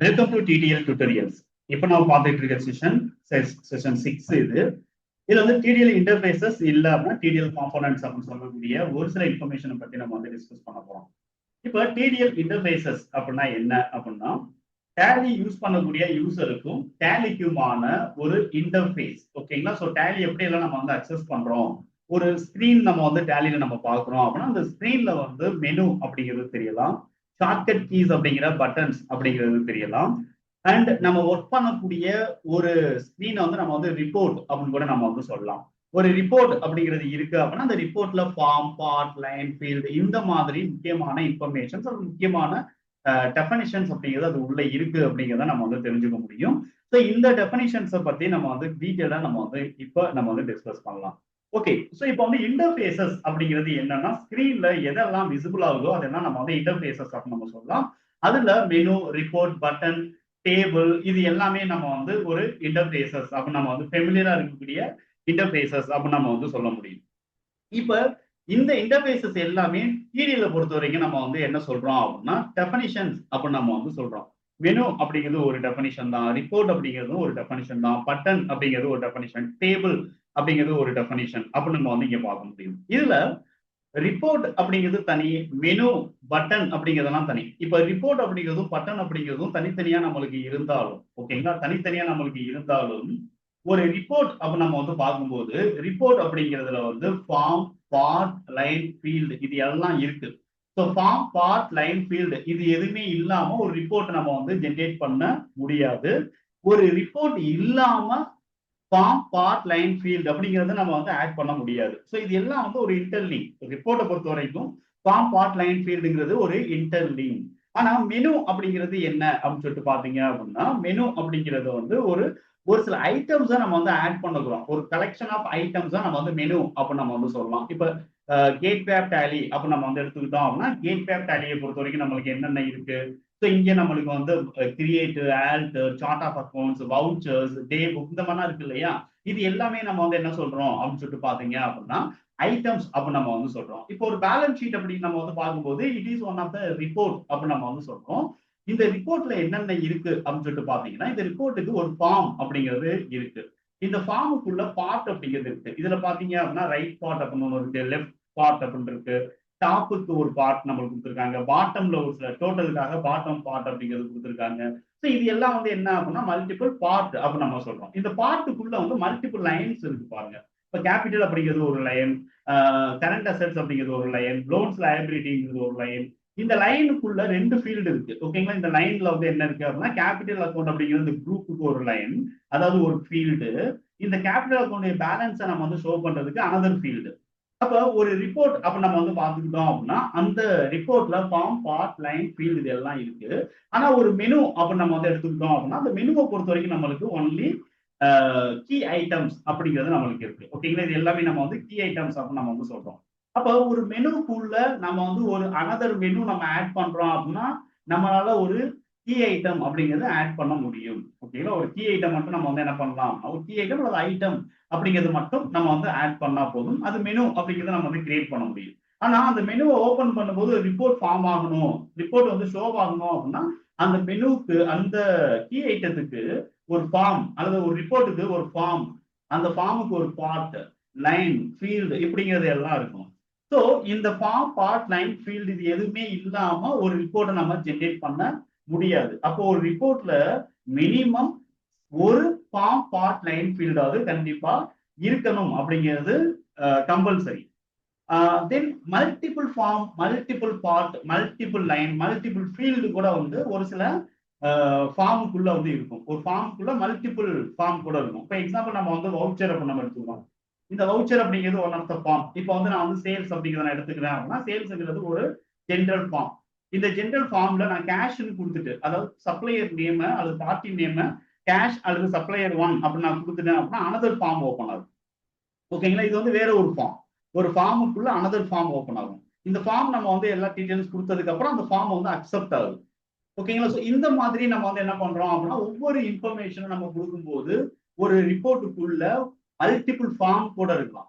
Welcome to DDL tutorials. இப்போ நம்ம பார்த்துட்டு இருக்க செஷன் 6 இது. இதுல வந்து டிடிஎல் இன்டர்ஃபேசஸ் இல்ல அப்படின்னா டிடிஎல் காம்போனன்ட்ஸ் அப்படின்னு சொல்லக்கூடிய ஒரு சில இன்ஃபர்மேஷனை பத்தி நம்ம வந்து டிஸ்கஸ் பண்ண போறோம். இப்போ டிடிஎல் இன்டர்ஃபேசஸ் அப்படின்னா என்ன அப்படின்னா, டேலி யூஸ் பண்ணக்கூடிய யூசருக்கும் டேலிக்குமான ஒரு இன்டர்ஃபேஸ். ஓகேங்களா? ஸோ டேலி எப்படி எல்லாம் நம்ம வந்து அக்சஸ் பண்றோம், ஒரு ஸ்கிரீன் நம்ம வந்து டேலியில நம்ம பார்க்குறோம் அப்படின்னா அந்த ஸ்கிரீன்ல வந்து மெனு அப்படிங்கிறது தெரியலாம், ஷார்ட்கட் கீஸ் அப்படிங்கிற பட்டன்ஸ் அப்படிங்கிறது தெரியலாம். அண்ட் நம்ம ஒர்க் பண்ணக்கூடிய ஒரு ஸ்கிரீனை வந்து நம்ம வந்து ரிப்போர்ட் அப்படின்னு கூட நம்ம வந்து சொல்லலாம். ஒரு ரிப்போர்ட் அப்படிங்கிறது இருக்கு அப்படின்னா அந்த ரிப்போர்ட்ல ஃபார்ம், பார்ட், லைன், ஃபீல்டு இந்த மாதிரி முக்கியமான இன்ஃபர்மேஷன்ஸ், அது முக்கியமான டெஃபனிஷன்ஸ் அப்படிங்கிறது அது உள்ள இருக்கு அப்படிங்கிறத நம்ம வந்து தெரிஞ்சுக்க முடியும். ஸோ இந்த டெஃபனிஷன்ஸை பத்தி நம்ம வந்து டீட்டெயிலா நம்ம வந்து இப்போ நம்ம வந்து டிஸ்கஸ் பண்ணலாம். ஓகே, ஸோ இப்போ வந்து இன்டர்ஃபேசஸ் அப்படிங்கிறது என்னன்னா, ஸ்கிரீன்ல எதெல்லாம் விசிபிள் ஆகுதோ அதெல்லாம் நம்ம வந்து இன்டர்ஃபேசஸ் அப்படின்னு நம்ம சொல்லலாம். அதுல மெனு, ரிப்போர்ட், பட்டன், டேபிள் இது எல்லாமே நம்ம வந்து ஒரு இன்டர்ஃபேசஸ் அப்படின்னு நம்ம வந்து ஃபெமிலியரா இருக்கக்கூடிய இன்டர்ஃபேசஸ் அப்படின்னு நம்ம வந்து சொல்ல முடியும். இப்ப இந்த இன்டர்ஃபேசஸ் எல்லாமே டிடிஎல் பொறுத்த வரைக்கும் நம்ம வந்து என்ன சொல்றோம் அப்படின்னா டெஃபனிஷன்ஸ் அப்படின்னு நம்ம வந்து சொல்றோம். மெனு அப்படிங்கிறது ஒரு டெஃபனிஷன் தான், ரிப்போர்ட் அப்படிங்கிறதும் ஒரு டெஃபனிஷன் தான், பட்டன் அப்படிங்கிறது ஒரு டெஃபனிஷன், டேபிள் அப்படிங்கிறது ஒரு டெஃபனிஷன் அப்படின்னு நம்ம வந்து இங்க பார்க்க முடியும். இதுல ரிப்போர்ட் அப்படிங்கிறது தனி, மெனு, பட்டன் அப்படிங்கிறதெல்லாம் தனி. இப்ப ரிப்போர்ட் அப்படிங்கிறதும் பட்டன் அப்படிங்கிறதும் தனித்தனியா நம்மளுக்கு இருந்தாலும், ஓகேங்களா, தனித்தனியா நம்மளுக்கு இருந்தாலும் ஒரு ரிப்போர்ட் அப்ப நம்ம வந்து பார்க்கும்போது ரிப்போர்ட் அப்படிங்கிறதுல வந்து ஃபார்ம், பார்ட், லைன், ஃபீல்டு இது எல்லாம் இருக்கு. So form, part, line, field இது எதுவுமே இல்லாம ஒரு ரிப்போர்ட் நம்ம வந்து ஜென்ரேட் பண்ண முடியாது. ஒரு ரிப்போர்ட் இல்லாம ஃபார்ம், பார்ட், லைன், ஃபீல்டு அப்படிங்கிறத நம்ம வந்து ஆட் பண்ண முடியாது. ஸோ இது எல்லாம் வந்து ஒரு இன்டர்லிங்க். ரிப்போர்ட்டை பொறுத்த வரைக்கும் ஃபார்ம், பார்ட், லைன், ஃபீல்டுங்கிறது ஒரு இன்டர்லிங்க். ஆனா மெனு அப்படிங்கிறது என்ன அப்படின்னு சொல்லிட்டு பாத்தீங்க அப்படின்னா, மெனு அப்படிங்கிறது வந்து ஒரு ஒரு சில ஐட்டம்ஸ் நம்ம வந்து ஆட் பண்ணுறோம். ஒரு கலெக்ஷன் ஆஃப் ஐட்டம்ஸ் நம்ம வந்து மெனு அப்படின்னு நம்ம வந்து சொல்லலாம். இப்ப கேட்வே ஆஃப் டேலி அப்படின்னு நம்ம வந்து எடுத்துக்கிட்டோம் அப்படின்னா, கேட்வே ஆஃப் டேலியை பொறுத்த வரைக்கும் நம்மளுக்கு என்னென்ன இருக்கு. ஸோ இங்க நம்மளுக்கு வந்து create, alt, chart of accounts, vouchers, day book இந்த மாதிரிலாம் இருக்கு இல்லையா. இது எல்லாமே நம்ம வந்து என்ன சொல்றோம் அப்படின்னு சொல்லிட்டு பாத்தீங்க அப்படின்னா ஐட்டம்ஸ் அப்படின்னு நம்ம வந்து சொல்றோம். இப்போ ஒரு பேலன்ஸ் ஷீட் அப்படின்னு நம்ம வந்து பார்க்கும்போது it is one of the report அப்படின்னு நம்ம வந்து சொல்றோம். இந்த ரிப்போர்ட்ல என்னென்ன இருக்கு அப்படின்னு சொல்லிட்டு பாத்தீங்கன்னா, இந்த ரிப்போர்ட்டுக்கு ஒரு ஃபார்ம் அப்படிங்கிறது இருக்கு. இந்த ஃபார்முக்குள்ள பார்ட் அப்படிங்கிறது இருக்கு. இதுல பாத்தீங்க அப்படின்னா ரைட் பார்ட் அப்படின்னு ஒன்று இருக்கு, லெஃப்ட் பார்ட் அப்படின்னு இருக்கு, டாப்புக்கு ஒரு பார்ட் நம்மளுக்கு கொடுத்துருக்காங்க, பாட்டம்ல ஒரு சில டோட்டலுக்காக பாட்டம் பார்ட் அப்படிங்கிறது கொடுத்துருக்காங்க. ஸோ இது எல்லாம் வந்து என்ன அப்படின்னா மல்டிபிள் பார்ட் அப்படின்னு நம்ம சொல்றோம். இந்த பார்ட்டுக்குள்ள வந்து மல்டிபிள் லைன்ஸ் இருக்கு பாருங்க. இப்போ கேபிட்டல் அப்படிங்கிறது ஒரு லைன், கரண்ட் அசெட்ஸ் அப்படிங்கிறது ஒரு லைன், லோன்ஸ் லயபிலிட்டிங்கிறது ஒரு லைன். இந்த லைனுக்குள்ள ரெண்டு ஃபீல்டு இருக்கு. ஓகேங்களா? இந்த லைன்ல வந்து என்ன இருக்கு அப்படின்னா கேபிட்டல் அக்கௌண்ட் அப்படிங்கிறது இந்த குரூப்புக்கு ஒரு லைன், அதாவது ஒரு ஃபீல்டு. இந்த கேபிட்டல் அக்கௌண்ட் பேலன்ஸை நம்ம வந்து ஷோ பண்றதுக்கு அனதர் ஃபீல்டு. அப்ப ஒரு ரிப்போர்ட் அப்ப நம்ம வந்து பார்த்துக்கிட்டோம் அப்படின்னா அந்த ரிப்போர்ட்ல ஃபார்ம், பார்ட், லைன், ஃபீல்டு இது எல்லாம் இருக்கு. ஆனா ஒரு மெனு அப்ப நம்ம வந்து எடுத்துக்கிட்டோம் அப்படின்னா அந்த மெனுவை பொறுத்த வரைக்கும் நம்மளுக்கு ஒன்லி கீ ஐட்டம்ஸ் அப்படிங்கிறது நம்மளுக்கு இருக்கு. ஓகேங்களா? இது எல்லாமே நம்ம வந்து கீ ஐட்டம்ஸ் அப்படின்னு நம்ம வந்து சொல்றோம். அப்ப ஒரு மெனுக்குள்ள நம்ம வந்து ஒரு அனதர் மெனு நம்ம ஆட் பண்றோம் அப்படின்னா நம்மளால ஒரு கீ ஐட்டம் அப்படிங்கிறது ஆட் பண்ண முடியும். ஓகேங்களா? ஒரு கீ ஐட்டம் மட்டும் நம்ம வந்து என்ன பண்ணலாம், ஒரு கீ ஐட்டம் அல்லது ஐட்டம் அப்படிங்கிறது மட்டும் நம்ம வந்து ஆட் பண்ணா போதும். அது மெனு அப்படிங்கிறத நம்ம வந்து கிரியேட் பண்ண முடியும். ஆனா அந்த மெனுவை ஓபன் பண்ணும்போது ரிப்போர்ட் ஃபார்ம் ஆகணும், ரிப்போர்ட் வந்து ஷோ ஆகணும் அப்படின்னா அந்த மெனுக்கு, அந்த கீ ஐட்டத்துக்கு ஒரு ஃபார்ம் அல்லது ஒரு ரிப்போர்ட்டுக்கு ஒரு ஃபார்ம், அந்த ஃபார்முக்கு ஒரு பார்ட், லைன், ஃபீல்டு இப்படிங்கிறது எல்லாம் இருக்கும். ஸோ இந்த ஃபார்ம், பார்ட், லைன், ஃபீல்டு இது எதுவுமே இல்லாம ஒரு ரிப்போர்ட்டை நம்ம ஜென்ரேட் பண்ண முடியாது. அப்போ ஒரு ரிப்போர்ட்ல மினிமம் ஒரு ஃபார்ம், பார்ட், லைன், ஃபீல்டாவது கண்டிப்பா இருக்கணும் அப்படிங்கிறது compulsory. Then multiple form, multiple part, multiple line, multiple field கூட வந்து ஒரு சில ஃபார்முக்குள்ள வந்து இருக்கும். ஒரு ஃபார்முக்குள்ள மல்டிபிள் ஃபார்ம் கூட இருக்கும். இப்போ எக்ஸாம்பிள் நம்ம வந்து வவுச்சர் அப்படின்னு நம்ம எடுத்துக்கலாம். இந்த வவுச்சர் அப்படிங்கிறது ஒன் ஆஃப் த ஃபார்ம். இப்போ வந்து நான் வந்து சேல்ஸ் அப்படிங்கிறத நான் எடுத்துக்கிறேன் அப்படின்னா சேல்ஸ்ங்கிறது ஒரு ஜென்ரல் ஃபார்ம். இந்த ஜென்ரல் ஃபார்ம்ல நான் கேஷ்னு கொடுத்துட்டு, அதாவது சப்ளையர் நேம் அல்லது பார்ட்டி நேம் கேஷ் அல்லது சப்ளையர் 1 அப்படின்னு நான் கொடுத்துட்டேன் அப்படின்னா அனதர் ஃபார்ம் ஓப்பன் ஆகும். ஓகேங்களா? இது வந்து வேற ஒரு ஃபார்ம். ஒரு ஃபார்முக்குள்ள அனதர் ஃபார்ம் ஓப்பன் ஆகும். இந்த ஃபார்ம் நம்ம வந்து எல்லா டீடைல்ஸ் கொடுத்ததுக்கு அப்புறம் அந்த ஃபார்ம் வந்து அக்செப்ட் ஆகுது. ஓகேங்களா? ஸோ இந்த மாதிரி நம்ம வந்து என்ன பண்றோம் அப்படின்னா ஒவ்வொரு இன்ஃபர்மேஷனும் நம்ம கொடுக்கும்போது ஒரு ரிப்போர்ட்டுக்குள்ள மல்டிபிள் ஃபார்ம் கூட இருக்கலாம்,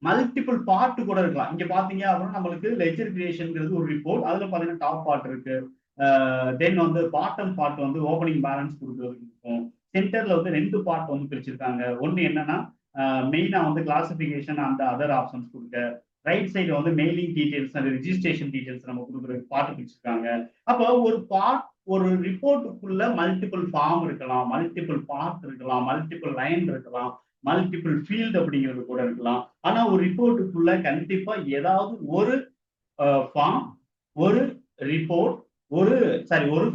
மல்டிபிள் பார்ட் கூட இருக்கலாம். இங்க பாத்தீங்க அப்படின்னா நம்மளுக்கு லெட்ஜர் கிரியேஷன்ங்கிறது ஒரு ரிப்போர்ட். அதுல பாத்தீங்கன்னா டாப் பார்ட் இருக்கு, தென் வந்து பாட்டம் பார்ட் வந்து ஓப்பனிங் பேலன்ஸ் கொடுக்கறதுக்கு இருக்கும். சென்டர்ல வந்து 2 பார்ட் வந்து பிரிச்சிருக்காங்க. ஒன்னு என்னன்னா மெயினா வந்து கிளாசிபிகேஷன் அந்த அதர் ஆப்ஷன்ஸ் கொடுக்க, ரைட் சைடு வந்து mailing details and registration details நம்ம கொடுக்குறதுக்கு பார்ட் பிரிச்சிருக்காங்க. அப்போ ஒரு பார்ட் ஒரு ரிப்போர்ட்டுக்குள்ள மல்டிபிள் ஃபார்ம் இருக்கலாம், மல்டிபிள் பார்ட் இருக்கலாம், மல்டிபிள் லைன் இருக்கலாம், மல்டிபிள் ஃபீல்டு அப்படிங்கிறது கூட இருக்கலாம். ஆனா ஒரு ரிப்போர்ட்டுக்குள்ள கண்டிப்பா ஏதாவது ஒரு ஃபார்ம், ஒரு ரிப்போர்ட், ஒரு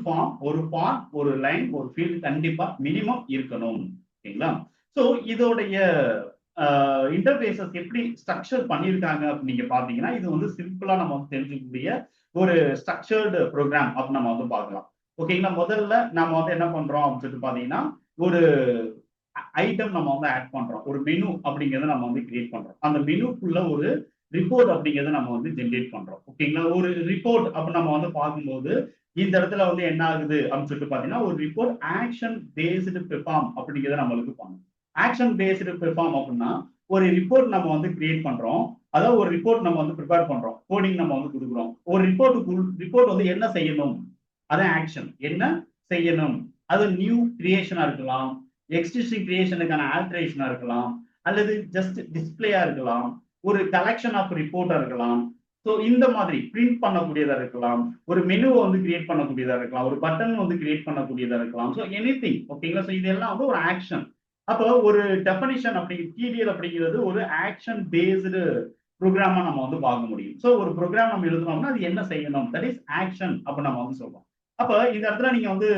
ஃபார்ம், ஒரு பார்ட், ஒரு லைன், ஒரு ஃபீல்டு கண்டிப்பா மினிமம் இருக்கணும். ஓகேங்களா? ஸோ இதோடைய இன்டர்ஃபேஸஸ் எப்படி ஸ்ட்ரக்சர் பண்ணியிருக்காங்க அப்படின்னு நீங்க பாத்தீங்கன்னா, இது வந்து சிம்பிளா நம்ம வந்து தெரிஞ்சுக்கக்கூடிய ஒரு ஸ்ட்ரக்சர்டு ப்ரோக்ராம் அப்படின்னு நம்ம வந்து பார்க்கலாம். ஓகேங்களா? முதல்ல நம்ம வந்து என்ன பண்றோம் அப்படின்னு சொல்லிட்டு பாத்தீங்கன்னா, ஒரு ஐட்டம் நம்ம வந்து ஆட் பண்றோம். ஒரு மெனு அப்படிங்கிறத நம்ம வந்து கிரியேட் பண்றோம். அந்த மெனுக்குள்ள ஒரு ரிப்போர்ட் அப்படிங்கிறத நம்ம வந்து ஜென்ரேட் பண்றோம். ஓகேங்களா? ஒரு ரிப்போர்ட் அப்படி நம்ம வந்து பார்க்கும்போது இந்த இடத்துல வந்து என்ன ஆகுது அப்படின்னு சொல்லிட்டு பாத்தீங்கன்னா, ஒரு ரிப்போர்ட் ஆக்ஷன் பேஸ்டு பெர்ஃபார்ம் அப்படிங்கிறத நம்மளுக்கு பண்ணும். ஆக்ஷன் பேஸ்டு பெர்ஃபார்ம் அப்படின்னா ஒரு ரிப்போர்ட் நம்ம வந்து கிரியேட் பண்றோம். அதாவது ஒரு ரிப்போர்ட் நம்ம வந்து ப்ரிப்பேர் பண்றோம். கோடிங் நம்ம வந்து கொடுக்குறோம். ஒரு ரிப்போர்ட் வந்து என்ன செய்யணும்? அதான் ஆக்ஷன். என்ன செய்யணும்? அது நியூ கிரியேஷனா இருக்கலாம், எக்ஸிஸ்டிங் கிரியேஷனுக்கான ஆல்டரேஷனா இருக்கலாம், அல்லது ஜஸ்ட் டிஸ்பிளேயா இருக்கலாம், ஒரு கலெக்ஷன் ஆஃப் ரிப்போர்ட்டா இருக்கலாம். ஸோ இந்த மாதிரி பிரிண்ட் பண்ணக்கூடியதா இருக்கலாம், ஒரு மெனுவை வந்து கிரியேட் பண்ணக்கூடியதா இருக்கலாம், ஒரு பட்டன் வந்து கிரியேட் பண்ணக்கூடியதா இருக்கலாம். So anything. ஓகேங்களா? ஸோ இதெல்லாம் வந்து ஒரு ஆக்ஷன். அப்போ ஒரு டெஃபனிஷன் டிடிஎல் அப்படிங்கிறது ஒரு ஆக்ஷன் பேஸ்டு ப்ரோக்ராமா நம்ம வந்து பார்க்க முடியும். ஸோ ஒரு ப்ரோக்ராம் நம்ம எழுதுனோம்னா அது என்ன செய்யணும்? தட் இஸ் ஆக்ஷன் அப்ப நம்ம வந்து சொல்றோம். அப்ப இந்த இடத்துல நீங்க வந்து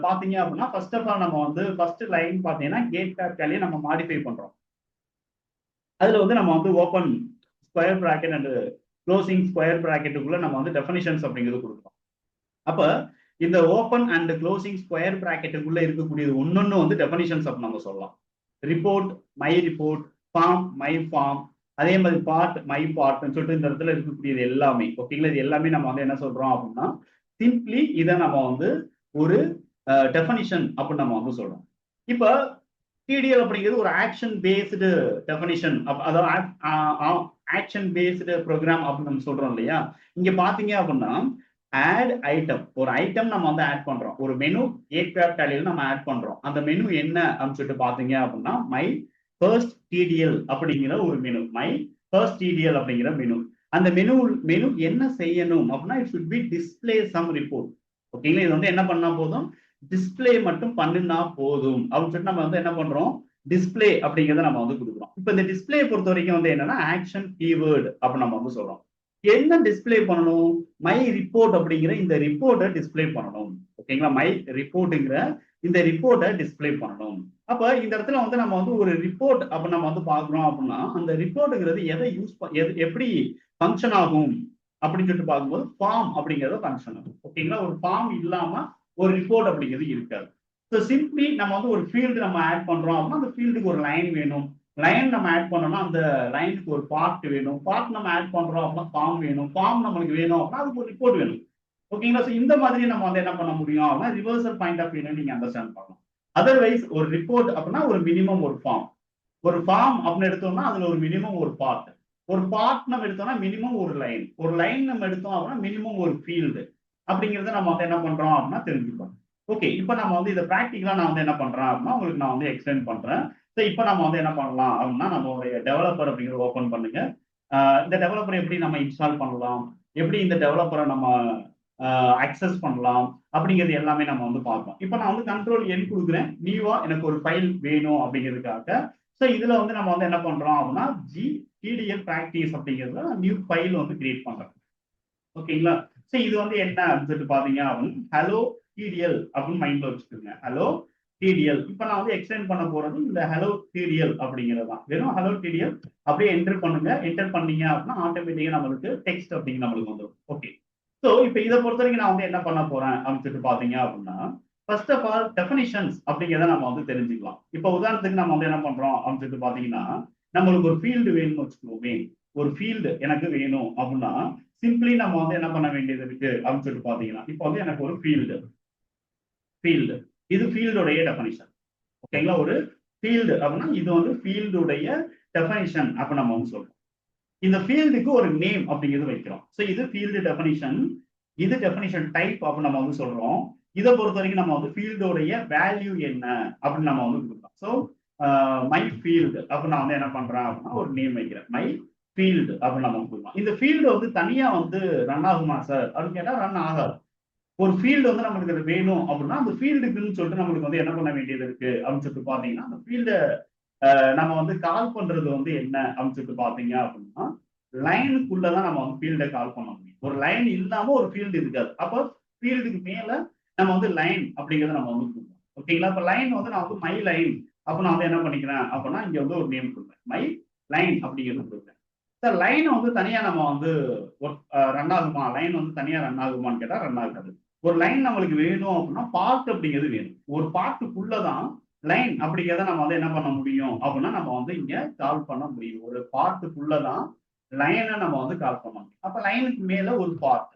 பாத்தீங்க அப்படின்னா ஃபர்ஸ்ட் ஆஃப் ஆல் நம்ம வந்து ஃபர்ஸ்ட் லைன் பாத்தீங்கன்னா கேட் கேப்டாலே நம்ம மாடிஃபை பண்றோம். அதுல வந்து நம்ம வந்து open square bracket and closing square பிராக்கெட்டுக்குள்ள நம்ம வந்து டெஃபனிஷன்ஸ் அப்படிங்கிறது கொடுக்குறோம். அப்ப இந்த ஓப்பன் அண்ட் க்ளோசிங் ஸ்கொயர் பிராக்கெட்டுக்குள்ள இருக்கக்கூடியது ஒன்னொன்னு வந்து டெஃபனிஷன்ஸ் அப்படி நம்ம சொல்லலாம். Report, my report, form, my form, அதே மாதிரி பார்ட், மை பார்ட்னு சொல்லிட்டு இந்த இடத்துல இருக்கக்கூடியது எல்லாமே. ஓகேங்களா? இது எல்லாமே நம்ம வந்து என்ன சொல்றோம் அப்படின்னா சிம்பிளி இதை நம்ம வந்து ஒரு டெஃபனிஷன் அப்படின்னு நம்ம வந்து சொல்றோம். இப்ப டிடிஎல் அப்படிங்கிறது ஒரு ஆக்ஷன் பேஸ்டு டெஃபனிஷன், அதாவது ஆக்ஷன் பேஸ்டு ப்ரோக்ராம் அப்படின்னு நம்ம சொல்றோம் இல்லையா? இங்க பாத்தீங்க அப்படின்னா ஆட் ஐட்டம், ஒரு ஐட்டம் நம்ம வந்து ஆட் பண்றோம். ஒரு மெனு ஏற்காட்டாலியில் நம்ம ஆட் பண்றோம். அந்த மெனு என்ன அப்படின்னு சொல்லிட்டு பாத்தீங்க அப்படின்னா மை ஃபர்ஸ்ட் டிடிஎல் அப்படிங்கிற ஒரு மெனு, மை ஃபர்ஸ்ட் டிடிஎல் அப்படிங்கிற மெனு. அந்த மெனு என்ன செய்யணும் அப்படின்னா it should be display some report. ஓகேங்களா? இது வந்து என்ன பண்ணா போதும்? டிஸ்பிளே மட்டும் பண்ணினா போதும் அப்படின்னு சொல்லிட்டு நம்ம வந்து என்ன பண்றோம்? டிஸ்பிளே அப்படிங்கிறத நம்ம வந்து கொடுக்குறோம். இப்ப இந்த டிஸ்பிளே பொறுத்த வரைக்கும் வந்து என்னன்னா ஆக்ஷன் கீவேர்டு அப்படின்னு நம்ம வந்து சொல்றோம். என்ன டிஸ்பிளே பண்ணணும்? மை ரிப்போர்ட் அப்படிங்கிற இந்த ரிப்போர்ட்டை டிஸ்பிளே பண்ணணும். ஓகேங்களா? மை ரிப்போர்ட்டுங்கிற இந்த ரிப்போர்ட்டை டிஸ்பிளே பண்ணணும். அப்ப இந்த இடத்துல வந்து நம்ம வந்து ஒரு ரிப்போர்ட் அப்ப நம்ம வந்து பாக்குறோம் அப்படின்னா அந்த ரிப்போர்ட்டுங்கிறது எதை எப்படி ஃபங்க்ஷன் ஆகும் அப்படின்னு சொல்லிட்டு பார்க்கும்போது ஃபார்ம் அப்படிங்கிறத ஃபங்க்ஷன் ஆகும். ஓகேங்களா? ஒரு ஃபார்ம் இல்லாம ஒரு ரிப்போர்ட் அப்படிங்கிறது இருக்காது. ஸோ சிம்பிளி நம்ம வந்து ஒரு ஃபீல்டு நம்ம ஆட் பண்றோம் அப்படின்னா அந்த ஃபீல்டுக்கு ஒரு லைன் வேணும். லைன் நம்ம ஆட் பண்ணோம்னா அந்த லைனுக்கு ஒரு பார்ட் வேணும். பார்ட் நம்ம ஆட் பண்றோம் அப்படின்னா ஃபார்ம் வேணும். ஃபார்ம் நம்மளுக்கு வேணும் அப்படின்னா அதுக்கு ஒரு ரிப்போர்ட் வேணும். ஓகேங்களா? ஸோ இந்த மாதிரி நம்ம வந்து என்ன பண்ண முடியும் அப்படின்னா ரிவர்சல் பாயிண்ட் ஆஃப் வியூ நீங்க அண்டர்ஸ்டாண்ட் பண்ணலாம். அதர்வைஸ் ஒரு ரிப்போர்ட் அப்படின்னா ஒரு மினிமம் ஒரு ஃபார்ம், ஒரு ஃபார்ம் அப்படின்னு எடுத்தோம்னா அதுல ஒரு மினிமம் ஒரு பார்ட், ஒரு பார்ட் நம்ம எடுத்தோம்னா மினிமம் ஒரு லைன், ஒரு லைன் நம்ம எடுத்தோம் அப்படின்னா மினிமம் ஒரு ஃபீல்டு அப்படிங்கிறத நம்ம வந்து என்ன பண்றோம் அப்படின்னா தெரிஞ்சுக்கணும். ஓகே, இப்போ நம்ம வந்து இதை ப்ராக்டிக்கலா நான் வந்து என்ன பண்றேன் அப்படின்னா உங்களுக்கு நான் வந்து எக்ஸ்பிளைன் பண்றேன். ஸோ இப்போ நம்ம வந்து என்ன பண்ணலாம் அப்படின்னா நம்மளுடைய டெவலப்பர் அப்படிங்கிறத ஓப்பன் பண்ணுங்க. இந்த டெவலப்பரை எப்படி நம்ம இன்ஸ்டால் பண்ணலாம், எப்படி இந்த டெவலப்பரை நம்ம அக்சஸ் பண்ணலாம் அப்படிங்கிறது எல்லாமே நம்ம வந்து பார்ப்போம். இப்போ நான் வந்து கண்ட்ரோல் என் கொடுக்குறேன், நியூவா எனக்கு ஒரு ஃபைல் வேணும் அப்படிங்கிறதுக்காக. ஸோ இதுல வந்து நம்ம வந்து என்ன பண்றோம் அப்படின்னா டிடிஎல் பிராக்டிஸ் அப்படிங்கிறத நியூ ஃபைல் வந்து கிரியேட் பண்றோம். ஓகேங்களா? ஸோ இது வந்து என்ன அப்படின்னு சொல்லிட்டு பாத்தீங்க அப்படின்னு ஹலோ டிடிஎல் அப்படின்னு மைண்ட்ல வச்சுக்கோங்க. Hello DDL. இப்போ நான் வந்து எக்ஸ்டெண்ட் பண்ண போறது இந்த ஹலோ டிடிஎல் அப்படிங்கிறது தான். வெறும் ஹலோ டிடிஎல் அப்படியே என்டர் பண்ணுங்க. என்டர் பண்ணீங்க அப்படின்னா ஆட்டோமேட்டிக்கா நம்மளுக்கு டெக்ஸ்ட் அப்படின்னு நம்மளுக்கு வந்துடும். ஓகே, ஸோ இப்போ இதை பொறுத்த வரைக்கும் நான் வந்து என்ன பண்ண போறேன் அப்படின்னு சொல்லிட்டு பாத்தீங்க அப்படின்னா ஃபர்ஸ்ட் ஆஃப் ஆல் டெஃபனிஷன்ஸ் அப்படிங்கிறத நம்ம வந்து தெரிஞ்சுக்கலாம். இப்போ உதாரணத்துக்கு நம்ம வந்து என்ன பண்றோம் அப்படின்னு சொல்லிட்டு பாத்தீங்கன்னா நம்மளுக்கு ஒரு ஃபீல்டு வேணும்னு வச்சுக்கோமே. ஒரு ஃபீல்டு எனக்கு வேணும் அப்படின்னா சிம்பிளி நம்ம வந்து என்ன பண்ண வேண்டியது இருக்கு அப்படின்னு சொல்லிட்டு பாத்தீங்கன்னா இப்போ வந்து எனக்கு ஒரு ஃபீல்டு இது ஃபீல்டுடைய டெஃபனிஷன். ஓகேங்களா? ஒரு ஃபீல்டு அப்படின்னா இது வந்து ஃபீல்டுடைய டெஃபனிஷன் அப்ப நம்ம வந்து சொல்றோம். இந்த ஃபீல்டுக்கு ஒரு நேம் அப்படிங்கிறது வைக்கிறோம். ஸோ இது ஃபீல்டு டெஃபனிஷன். இது டெஃபினிஷன் டைப் அப்படின்னு நம்ம வந்து சொல்றோம். இதை பொறுத்த வரைக்கும் நம்ம வந்து ஃபீல்டோடைய வேல்யூ என்ன அப்படின்னு நம்ம வந்து கொடுக்கலாம். ஸோ மை ஃபீல்டு அப்படின்னு நான் வந்து என்ன பண்றேன் அப்படின்னா ஒரு நேம் வைக்கிறேன். மை ஃபீல்டு அப்படின்னு நம்ம கொடுக்கலாம். இந்த ஃபீல்டு வந்து தனியா வந்து ரன் ஆகுமா சார் அப்படின்னு கேட்டா ரன் ஆகாது. ஒரு ஃபீல்டு வந்து நம்மளுக்கு வேணும் அப்படின்னா அந்த ஃபீல்டுக்குன்னு சொல்லிட்டு நம்மளுக்கு வந்து என்ன பண்ண வேண்டியது இருக்கு அப்படின்னு சொல்லிட்டு பாத்தீங்கன்னா அந்த ஃபீல்டை நம்ம வந்து கால் பண்றது வந்து என்ன அப்படின்னு சொல்லிட்டு பாத்தீங்க அப்படின்னா லைனுக்குள்ளதான் நம்ம வந்து ஃபீல்டை கால் பண்ண முடியும். ஒரு லைன் இல்லாம ஒரு ஃபீல்டு இருக்காது. அப்போ ஃபீல்டுக்கு மேல நம்ம வந்து லைன் அப்படிங்கறத நம்ம வந்து கொடுப்போம். ஓகேங்களா? இப்ப லைன் வந்து நான் வந்து மை லைன் அப்ப நான் வந்து என்ன பண்ணிக்கிறேன் அப்படின்னா இங்க வந்து ஒரு நேம் கொடுப்பேன். மை லைன் அப்படிங்கிறது கொடுப்பேன். சார் லைன் வந்து தனியா நம்ம வந்து ரன் ஆகுமா? லைன் வந்து தனியா ரன் ஆகுமான்னு கேட்டா ரன் ஆகாது. ஒரு லைன் நம்மளுக்கு வேணும் அப்படின்னா பார்ட் அப்படிங்கிறது வேணும். ஒரு பார்ட்டுக்குள்ளதான் லைன் அப்படிங்கிறத நம்ம வந்து என்ன பண்ண முடியும் அப்படின்னா நம்ம வந்து இங்க கால் பண்ண முடியும். ஒரு பார்ட்டுக்குள்ளதான் லைனை நம்ம வந்து கால் பண்ண முடியும். அப்ப லைனுக்கு மேல ஒரு பார்ட்.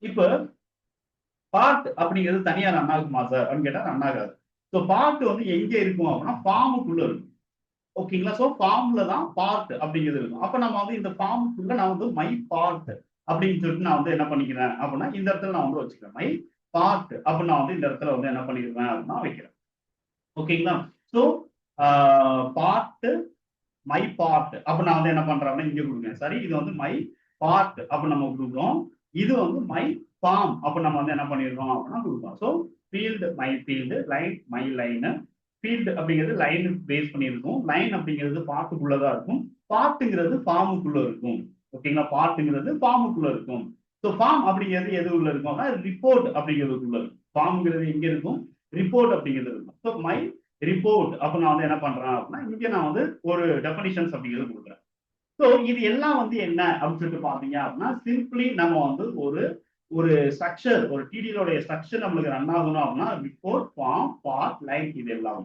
இப்ப பார்ட் அப்படிங்கிறது தனியா ரன் ஆகுமா சார் அப்படின்னு கேட்டா ரன் ஆகாது. ஸோ பார்ட் வந்து எங்க இருக்கும் அப்படின்னா ஃபார்முக்குள்ள இருக்கும். ஓகேங்களா? ஸோ ஃபார்ம்ல தான் பார்ட் அப்படிங்கிறது இருக்கும். அப்ப நம்ம வந்து இந்த ஃபார்முக்குள்ள நான் வந்து மை பார்ட் அப்படின்னு சொல்லிட்டு நான் வந்து என்ன பண்ணிக்கிறேன் அப்படின்னா இந்த இடத்துல நான் வந்து வச்சுக்கிறேன். மை பார்ட் அப்படின்னு நான் வந்து இந்த இடத்துல வந்து என்ன பண்ணிக்கிறேன் அப்படின்னா வைக்கிறேன். ஓகேங்களா? ஸோ பார்ட் மை பார்ட் அப்ப நான் வந்து என்ன பண்றேன் இங்க கொடுங்க. சரி, இது வந்து மை பார்ட் அப்ப நம்ம கொடுக்குறோம். இது வந்து மை ஃபார்ம் அப்ப நம்ம வந்து என்ன பண்ணிடுறோம் அப்படின்னா கொடுக்குறோம். So field my field, line my line. Field அப்படிங்கிறது லைன் பேஸ் பண்ணியிருக்கும். லைன் அப்படிங்கிறது பார்ட்டுக்குள்ளதான் இருக்கும். பார்ட்டுங்கிறது ஃபார்முக்குள்ள இருக்கும். ஓகேங்களா? பார்ட்டுங்கிறது ஃபார்முக்குள்ள இருக்கும். ஸோ ஃபார்ம் அப்படிங்கிறது எது உள்ள இருக்கும் அப்படின்னா ரிப்போர்ட் அப்படிங்கிறதுக்குள்ள இருக்கும். ஃபார்ம்ங்கிறது எங்க இருக்கும்? ரிப்போர்ட் அப்படிங்கிறது இருக்கும். ஸோ மை ரிப்போர்ட் அப்ப நான் வந்து என்ன பண்றேன் அப்படின்னா இங்க நான் வந்து ஒரு டெஃபினிஷன்ஸ் அப்படிங்கிறது கொடுக்குறேன். ஸோ இது எல்லாம் வந்து என்ன அப்படின்னு சொல்லிட்டு பாத்தீங்க அப்படின்னா சிம்பிளி நம்ம வந்து ஒரு ஒரு ஸ்ட்ரக்சர், ஒரு டிடியோடைய ஸ்ட்ரக்சர் நம்மளுக்கு ரன் ஆகணும் அப்படின்னா ரிப்போர்ட், ஃபார்ம், பார்ட், லைன் இது எல்லாம்.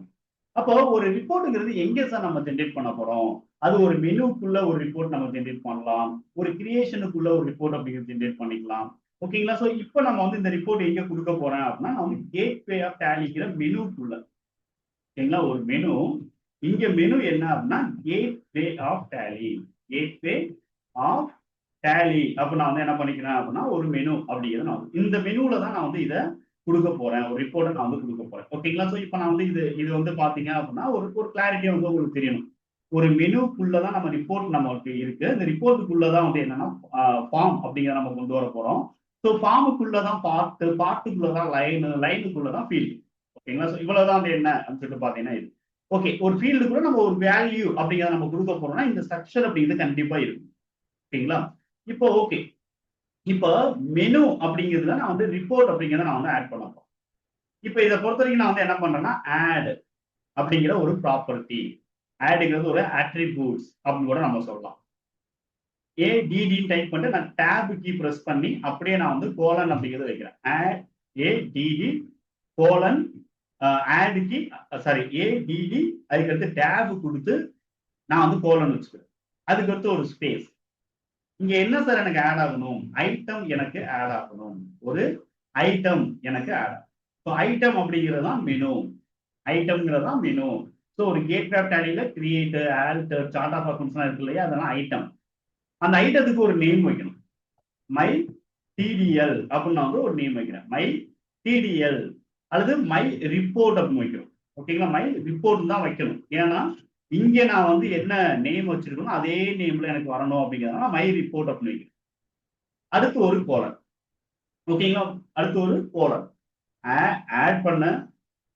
அப்போ ஒரு ரிப்போர்ட்டுங்கிறது எங்க சார் நம்ம ஜென்ரேட் பண்ண போறோம்? அது ஒரு மெனுக்குள்ள ஒரு ரிப்போர்ட் நம்ம ஜென்ரேட் பண்ணலாம். ஒரு கிரியேஷனுக்குள்ள ஒரு ரிப்போர்ட் அப்படிங்கிறது ஜென்ரேட் பண்ணிக்கலாம். ஓகேங்களா? ஸோ இப்போ நம்ம வந்து இந்த ரிப்போர்ட் எங்க கொடுக்க போறேன் அப்படின்னா நான் வந்து கேட்வே ஆஃப் டேலிங்கிற மெனுக்குள்ள. ஓகேங்களா? ஒரு மெனு. இங்க மெனு என்ன அப்படின்னா gateway of Tally. Gateway of Tally அப்ப நான் வந்து என்ன பண்ணிக்கிறேன் அப்படின்னா ஒரு மெனு அப்படிங்கிறது நான் இந்த மெனுல தான் நான் வந்து இதை கொடுக்க போறேன். ஒரு ரிப்போர்ட்டை நான் வந்து கொடுக்க போறேன். ஓகேங்களா? ஸோ இப்போ நான் வந்து இது வந்து பாத்தீங்க அப்படின்னா ஒரு ஒரு கிளாரிட்டியா வந்து உங்களுக்கு தெரியணும். ஒரு மெனுக்குள்ளதான் நம்ம ரிப்போர்ட் நமக்கு இருக்கு. இந்த ரிப்போர்ட்டுக்குள்ளதான் வந்து என்னன்னா ஃபார்ம் அப்படிங்கிறத நம்ம கொண்டு வர போறோம். ஸோ ஃபார்முக்குள்ளதான் பார்ட், பார்ட்டுக்குள்ளதான் லைனு, லைனுக்குள்ளதான் ஃபீல்டு. ஓகேங்களா? ஸோ இவ்வளவுதான் வந்து என்ன அப்படின்னு சொல்லிட்டு பாத்தீங்கன்னா இது. ஓகே, ஒரு ஃபீல்டுக்குள்ள நம்ம ஒரு வேல்யூ அப்படிங்கிறத நம்ம கொடுக்க போறோம்னா இந்த ஸ்ட்ரக்சர் அப்படிங்கிறது கண்டிப்பா இருக்கும். ஓகேங்களா? இப்போ ஓகே, இப்போ மெனு அப்படிங்கிறதுல நான் வந்து ரிப்போர்ட் அப்படிங்கிறத நான் வந்து ஆட் பண்ண போறேன். இப்போ இதை பொறுத்த வரைக்கும் நான் வந்து என்ன பண்றேன்னா ஆட் அப்படிங்கிற ஒரு ப்ராப்பர்ட்டி. ஆடுங்கிறது ஒரு அட்ரிபியூட்ஸ் அப்படின்னு கூட நம்ம சொல்லலாம். ஏடிடி டைப் பண்ணிட்டு நான் டேப் கீ பிரஸ் பண்ணி அப்படியே நான் வந்து கோலன் அப்படிங்கிறது வைக்கிறேன். Add ADD colon add key sorry ADD அதுக்கடுத்து டேப் கொடுத்து நான் வந்து கோலன் வச்சுக்கிறேன். அதுக்கடுத்து ஒரு ஸ்பேஸ். இங்க என்ன சார் எனக்கு ஆட் ஆகணும்? ஐட்டம் எனக்கு ஆட் ஆகணும். ஒரு ஐட்டம் எனக்கு ஆட் ஆகும். ஸோ ஐட்டம் அப்படிங்கிறது தான் மெனு. ஐட்டம்ங்கிறது தான் மெனு. ஸோ ஒரு கேட்வே ஆஃப் டேலியில கிரியேட், ஆல்ட், சார்ட் ஆஃப் அக்கௌண்ட்ஸ்லாம் இருக்கு இல்லையா? அதெல்லாம் ஐட்டம். அந்த ஐட்டத்துக்கு ஒரு நேம் வைக்கணும். மை டிடிஎல் அப்படின்னு நான் வந்து ஒரு நேம் வைக்கிறேன். மை டிடிஎல் அல்லது மை ரிப்போர்ட் அப்படின்னு வைக்கிறோம். ஓகேங்களா? மை ரிப்போர்ட் தான் வைக்கணும். ஏன்னா இங்க நான் வந்து என்ன நேம் வச்சிருக்கணும் அதே நேம்ல எனக்கு வரணும் அப்படிங்கிறதுனால மை ரிப்போர்ட் அப்படின்னு வைக்கிறேன். அடுத்து ஒரு கோலன். ஓகேங்களா? அடுத்து ஒரு கோலன் ஆட் பண்ண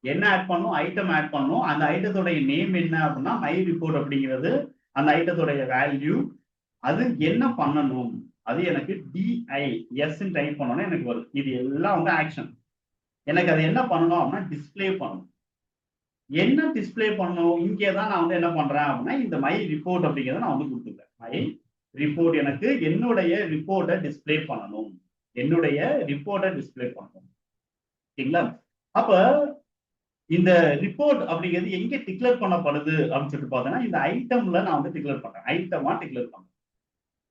என்ன ஆட் பண்ணும்? ஐட்டம் ஆட் பண்ணும். அந்த ஐட்டத்தோடைய நேம் என்ன அப்படின்னா மை ரிப்போர்ட் அப்படிங்கிறது அந்த ஐட்டத்தோடைய வேல்யூ. அது என்ன பண்ணணும்? அது எனக்கு டிஐஎஸ் டைப் பண்ணணும் எனக்கு வரும். இது எல்லாம் வந்து ஆக்ஷன். எனக்கு அது என்ன பண்ணணும் அப்படின்னா டிஸ்பிளே பண்ணணும். என்ன டிஸ்பிளே பண்ணணும்? இங்கே தான் நான் வந்து என்ன பண்றேன் அப்படின்னா இந்த மை ரிப்போர்ட் அப்படிங்கிறத நான் வந்து கொடுத்துருக்கேன். மை ரிப்போர்ட் எனக்கு என்னுடைய ரிப்போர்ட்டை டிஸ்பிளே பண்ணணும். என்னுடைய ரிப்போர்ட்டை டிஸ்பிளே பண்ணணும். சரிங்களா? அப்ப இந்த ரிப்போர்ட் அப்படிங்கிறது எங்க டிக்ளேர் பண்ணப்படுது அப்படின்னு சொல்லிட்டு பார்த்தீங்கன்னா இந்த ஐட்டம்ல நான் வந்து டிக்ளேர் பண்றேன். ஐட்டமா டிக்ளேர் பண்றேன்.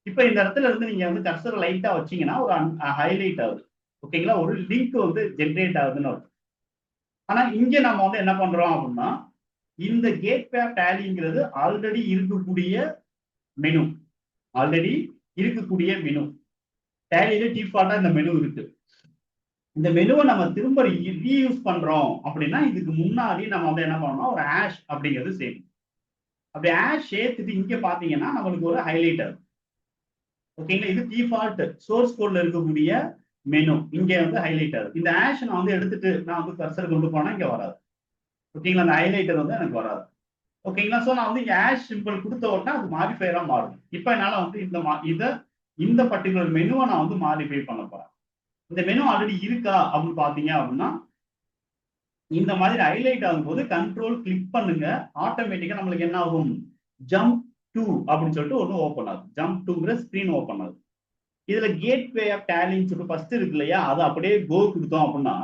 இப்ப இந்த இடத்துல இருந்து நீங்க வந்து கர்சர் லைட்டா வச்சீங்கன்னா ஒரு ஹைலைட் ஆகுது. ஓகேங்களா? ஒரு லிங்க் வந்து ஜென்ரேட் ஆகுதுன்னு அர்த்தம். ஆனா இங்க நம்ம வந்து என்ன பண்றோம் அப்படின்னா இந்த கேட்வே ஆஃப் டேலிங்கிறது ஆல்ரெடி இருக்கக்கூடிய மெனு. ஆல்ரெடி இருக்கக்கூடிய மெனு. டேலியில டிஃபால்ட்டா இந்த மெனு இருக்கு. இந்த மெனுவை நம்ம திரும்ப ரீயூஸ் பண்றோம் அப்படின்னா இதுக்கு முன்னாடி நம்ம வந்து என்ன பண்ணணும், ஒரு ஆஷ் அப்படிங்கிறது சேர்க்கணும். அப்படி ஆஷ் சேர்த்துட்டு இங்க பாத்தீங்கன்னா நம்மளுக்கு ஒரு ஹைலைட்டர். ஓகேங்களா, இது டிஃபால்ட் சோர்ஸ் கோட்ல இருக்கக்கூடிய மெனு. இங்க வந்து ஹைலைட்டர். இந்த ஆஷ் நான் வந்து எடுத்துட்டு நான் வந்து கர்சர் கொண்டு போனா இங்க வராது. ஓகேங்களா, அந்த ஹைலைட்டர் வந்து எனக்கு வராது. ஓகேங்களா, சோ நான் வந்து இங்க ஆஷ் சிம்பிள் கொடுத்த உடனே அது மாடிஃபையரா மாறும். இப்ப என்னால வந்து இந்த பர்டிகுலர் மெனுவை நான் வந்து மாடிஃபை பண்ண போறேன். இந்த மெனு ஆல்ரெடி இருக்கா அப்படின்னு பாத்தீங்க அப்படின்னா இந்த மாதிரி ஹைலைட் ஆகும்போது கண்ட்ரோல் கிளிக் பண்ணுங்க, ஆட்டோமேட்டிக்கா நம்மளுக்கு என்ன ஆகும், ஜம்ப் டு அப்படின்னு சொல்லிட்டு ஒண்ணு ஓப்பன் ஆகும். ஜம்ப் டுங்கிற ஸ்கிரீன் ஓப்பன் ஆகுது. இதுல கேட்வே ஆஃப் டேலின்னு சொல்லிட்டு ஃபர்ஸ்ட் இருக்கு இல்லையா, அதை அப்படியே கோ கொடுத்தோம் அப்படின்னா